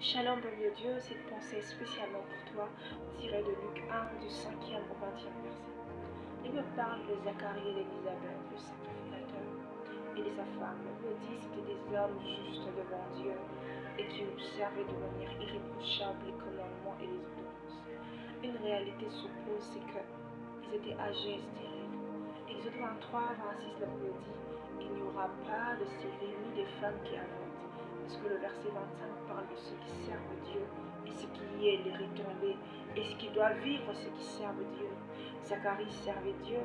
Shalom, peuple de Dieu, cette pensée est spécialement pour toi, tirée de Luc 1, du 5e au 20e verset. La Bible parle de Zacharie et d'Élisabeth, le sacrificateur, et de sa femme. La Bible dit que c'était des hommes justes devant Dieu et qui observaient de manière irréprochable les commandements et les ordonnances. Une réalité s'oppose, c'est qu'ils étaient âgés et stériles. Exode 23, 26, la Bible dit il n'y aura pas de stériles ni de femmes qui avortent. Parce que le verset 25 parle de ceux qui servent Dieu et ce qui y est les retombées et ce qui doit vivre ceux qui servent Dieu. Zacharie servait Dieu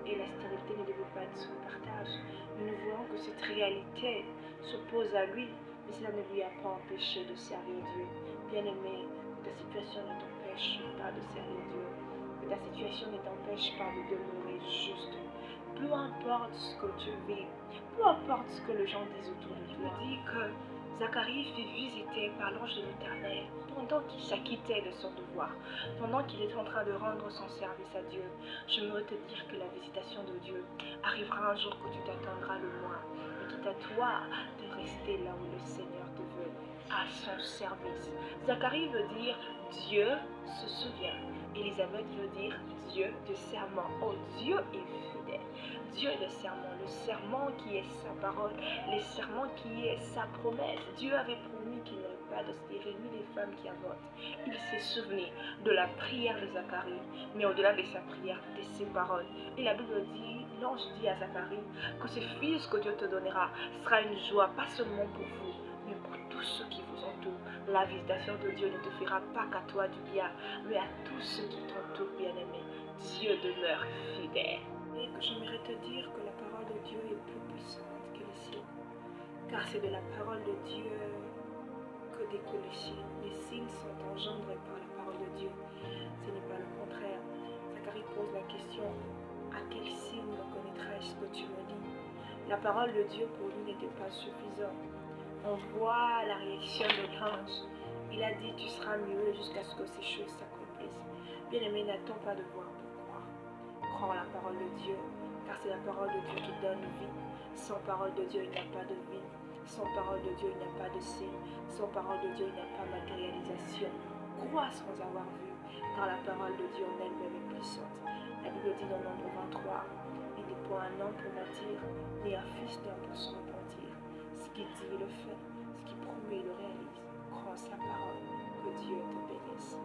et la stérilité ne devait pas être son partage. Nous voyons que cette réalité s'oppose à lui, mais cela ne lui a pas empêché de servir Dieu. Bien-aimé, ta situation ne t'empêche pas de servir Dieu, que ta situation ne t'empêche pas de demeurer juste. Peu importe ce que tu vis, peu importe ce que les gens disent autour de toi, dis que Zacharie fut visité par l'ange de l'Éternel pendant qu'il s'acquittait de son devoir, pendant qu'il était en train de rendre son service à Dieu. J'aimerais te dire que la visitation de Dieu arrivera un jour que tu t'attendras le moins, et qu'il à toi de rester là où le Seigneur te veut, à son service. Zacharie veut dire Dieu se souvient. Élisabeth veut dire Dieu de serment. Oh, Dieu est fidèle. Dieu est le serment qui est sa parole, le serment qui est sa promesse. Dieu avait promis qu'il n'y aurait pas de stérile ni des femmes qui avortent. Il s'est souvenu de la prière de Zacharie, mais au-delà de sa prière, de ses paroles. Et la Bible dit, l'ange dit à Zacharie que ce fils que Dieu te donnera sera une joie, pas seulement pour vous, mais pour tous ceux qui vous entourent. La visitation de Dieu ne te fera pas qu'à toi du bien, mais à tous ceux qui t'entourent, bien-aimé. Dieu demeure fidèle. Et que j'aimerais te dire que la parole de Dieu est plus puissante que les signes, car c'est de la parole de Dieu que découlent les signes. Les signes sont engendrés par la parole de Dieu. Ce n'est pas le contraire. Zacharie pose la question, à quel signe reconnaîtrai-je ce que tu me dis? La parole de Dieu pour lui n'était pas suffisante. On voit la réaction de l'ange. Il a dit, tu seras muet jusqu'à ce que ces choses s'accomplissent. Bien-aimé, n'attends pas de voir pour croire. Crois en la parole de Dieu, car c'est la parole de Dieu qui donne vie. Sans parole de Dieu, il n'y a pas de vie. Sans parole de Dieu, il n'y a pas de signe. Sans parole de Dieu, il n'y a pas de matérialisation. Crois sans avoir vu, car la parole de Dieu en elle-même est puissante. La Bible dit dans Nombre 23, il n'est point un homme pour mentir, ni un fils d'homme pour se repentir. Ce qu'il dit, il le fait. Ce qu'il promet, il le réalise. Crois sa parole. Que Dieu te bénisse.